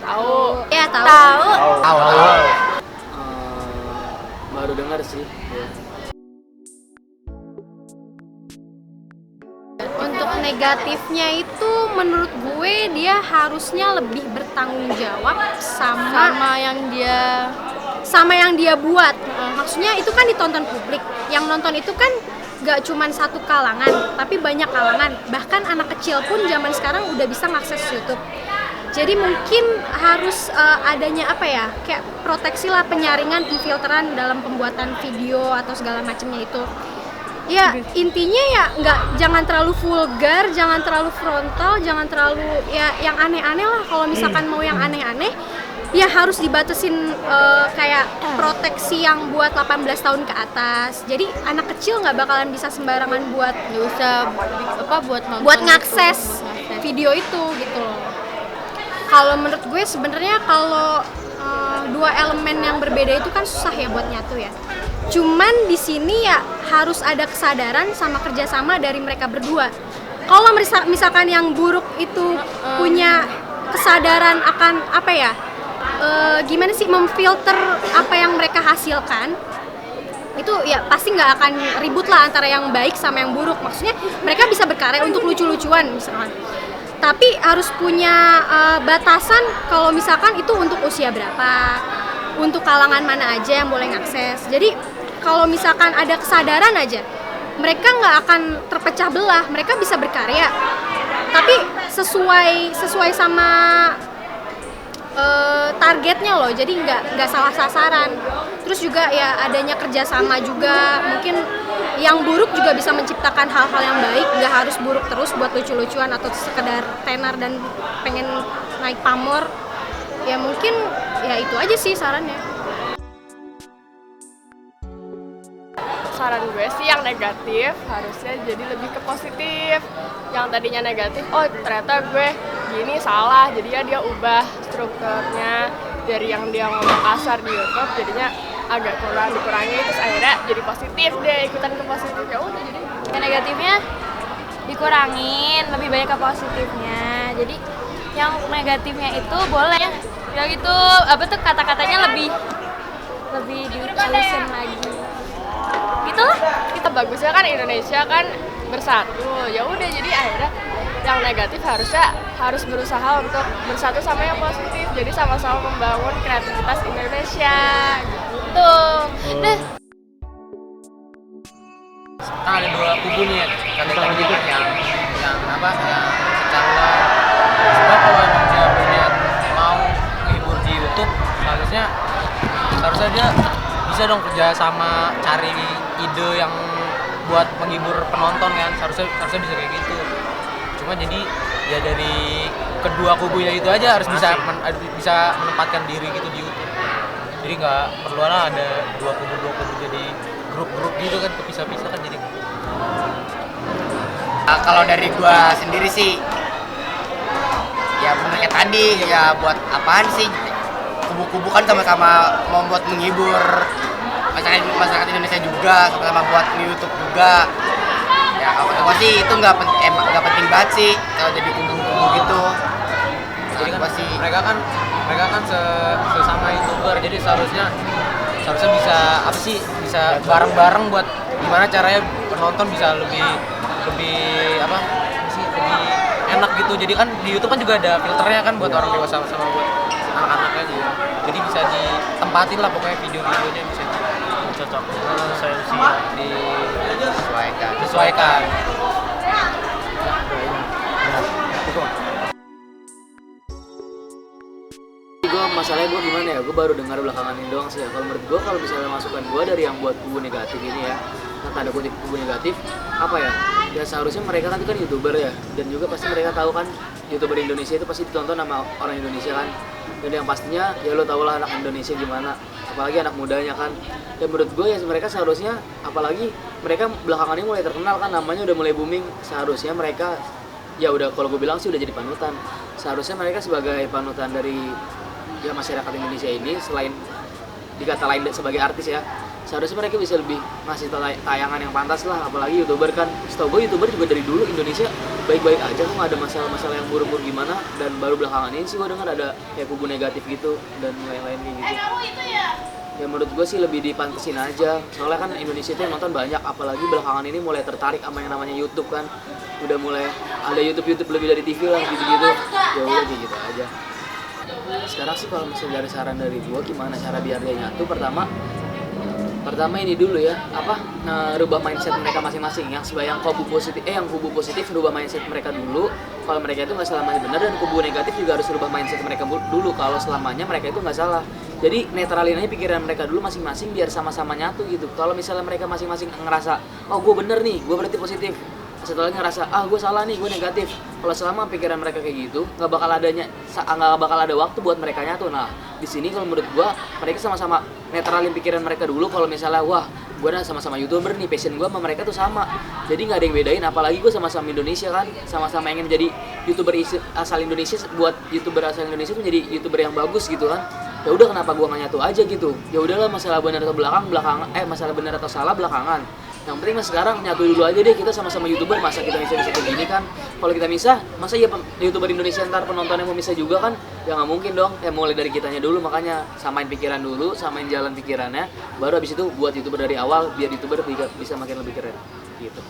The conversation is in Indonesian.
Tahu. Ya tahu. Tahu. Baru dengar sih. Ya. Untuk negatifnya itu menurut gue dia harusnya lebih bertanggung jawab sama yang dia buat. Maksudnya itu kan ditonton publik. Yang nonton itu kan gak cuman satu kalangan, tapi banyak kalangan. Bahkan anak kecil pun zaman sekarang udah bisa ngakses YouTube. Jadi mungkin harus adanya apa ya, kayak proteksi lah, penyaringan, filteran dalam pembuatan video atau segala macamnya itu. Ya intinya ya jangan terlalu vulgar, jangan terlalu frontal, jangan terlalu ya yang aneh-aneh lah. Kalau misalkan mau yang aneh-aneh, ya harus dibatasin kayak proteksi yang buat 18 tahun ke atas. Jadi anak kecil nggak bakalan bisa sembarangan buat buat ngakses video itu gitu loh. Kalau menurut gue sebenarnya kalau dua elemen yang berbeda itu kan susah ya buat nyatu ya. Cuman di sini ya harus ada kesadaran sama kerjasama dari mereka berdua. Kalau misalkan yang buruk itu punya kesadaran akan apa ya, gimana sih memfilter apa yang mereka hasilkan, itu ya pasti nggak akan ribut lah antara yang baik sama yang buruk. Maksudnya mereka bisa berkarya untuk lucu-lucuan misalkan. Tapi harus punya batasan kalau misalkan itu untuk usia berapa, untuk kalangan mana aja yang boleh ngakses. Jadi kalau misalkan ada kesadaran aja, mereka nggak akan terpecah belah, mereka bisa berkarya. Tapi sesuai sama targetnya loh, jadi nggak salah sasaran. Terus juga ya adanya kerjasama juga, mungkin yang buruk juga bisa menciptakan hal-hal yang baik, nggak harus buruk terus buat lucu-lucuan atau sekedar tenar dan pengen naik pamor. Ya mungkin ya itu aja sih sarannya. Saran gue sih yang negatif harusnya jadi lebih ke positif. Yang tadinya negatif, oh ternyata gue gini salah, jadinya dia ubah strukturnya dari yang dia ngomong kasar di YouTube jadinya agak dikurangi, terus akhirnya jadi positif deh, ikutan ke positif. Ya udah, jadi Yang negatifnya dikurangin, lebih banyak ke positifnya. Jadi yang negatifnya itu boleh ya gitu, apa tuh kata-katanya lebih dihalusin lagi. Gitu lah. kita bagusnya kan Indonesia kan bersatu. Ya udah, jadi akhirnya yang negatif harus berusaha untuk bersatu sama yang positif. Jadi sama-sama membangun kreativitas Indonesia gitu. Nah, Kan ada dua kubu nih ya, kan yang apa yang secara sebab kalau emang dia berniat mau menghibur di YouTube, harusnya dia bisa dong kerja sama, cari ide yang buat menghibur penonton kan, harusnya bisa kayak gitu. Cuma jadi ya dari kedua kubunya itu aja harus bisa menempatkan diri gitu di YouTube. Jadi nggak perlu lah ada dua kubu jadi grup-grup gitu kan, kepisah-pisah kan jadi. Kalau dari gua sendiri sih ya bener kayak tadi, ya buat apaan sih kubu-kubu kan sama-sama mau buat menghibur masyarakat Indonesia juga, sama-sama buat YouTube juga. Ya kalau gua sih itu nggak penting banget sih kalau jadi kubu-kubu gitu. Jadi kan mereka kan sesama YouTuber, jadi seharusnya bisa bareng-bareng buat gimana caranya penonton bisa lebih enak gitu. Jadi kan di YouTube kan juga ada filternya kan buat orang dewasa sama buat anak-anaknya juga. Jadi bisa ditempatin lah pokoknya video-videonya bisa cocok disesuaikan. Masalahnya gue gimana ya, gue baru dengar belakangan ini doang sih ya. Kalau menurut gue, kalau misalnya masukan gue dari yang buat kubu negatif ini ya, tanda kutip kubu negatif, apa ya, ya seharusnya mereka kan itu kan YouTuber ya, dan juga pasti mereka tahu kan YouTuber Indonesia itu pasti ditonton sama orang Indonesia kan, dan yang pastinya ya lo tau lah anak Indonesia gimana, apalagi anak mudanya kan. Dan menurut gue ya mereka seharusnya, apalagi mereka belakangan ini mulai terkenal kan, namanya udah mulai booming, seharusnya mereka ya udah, kalau gue bilang sih udah jadi panutan. Seharusnya mereka sebagai panutan dari ya masyarakat Indonesia ini, selain dikata lain sebagai artis ya, seharusnya mereka bisa lebih ngasih tayangan yang pantas lah, apalagi youtuber kan. Setahu gue youtuber juga dari dulu Indonesia baik-baik aja kok, nggak ada masalah-masalah yang buruk-buruk gimana. Dan baru belakangan ini sih gue dengar ada kayak kubu negatif gitu dan lain-lain kayak gitu. Ya menurut gue sih lebih dipantesin aja, soalnya kan Indonesia itu yang nonton banyak, apalagi belakangan ini mulai tertarik sama yang namanya YouTube kan. Udah mulai ada YouTube lebih dari TV lah gitu-gitu. Ya udah kayak gitu aja. Sekarang sih kalau misalnya dari saran dari gue gimana cara biar dia nyatu, pertama ini dulu ya, rubah mindset mereka masing-masing. Yang kubu positif rubah mindset mereka dulu kalau mereka itu nggak selamanya benar, dan kubu negatif juga harus rubah mindset mereka dulu kalau selamanya mereka itu nggak salah. Jadi netralin aja pikiran mereka dulu masing-masing biar sama-sama nyatu gitu. Kalau misalnya mereka masing-masing ngerasa, oh gue bener nih, gue berarti positif, setelah ngerasa gue salah nih, gue negatif. Kalau selama pikiran mereka kayak gitu, nggak bakal ada waktu buat mereka nyatu. Nah di sini kalau menurut gue mereka sama-sama netralin pikiran mereka dulu. Kalau misalnya wah gue sama-sama youtuber nih, passion gue sama mereka tuh sama, jadi nggak ada yang bedain. Apalagi gue sama-sama Indonesia kan, sama-sama ingin jadi youtuber asal Indonesia, buat youtuber asal Indonesia tuh jadi youtuber yang bagus gitu kan. Ya udah kenapa gue nggak nyatu aja gitu. Ya udahlah, masalah benar atau masalah benar atau salah belakangan. Yang penting mas sekarang nyatu dulu aja deh, kita sama-sama youtuber. Masa kita bisa kayak gini kan? Kalau kita misah, masa ya youtuber Indonesia ntar penontonnya mau misah juga kan? Ya nggak mungkin dong. Ya mulai dari kitanya dulu, makanya samain pikiran dulu, samain jalan pikirannya. Baru abis itu buat youtuber dari awal biar youtuber bisa makin lebih keren gitu.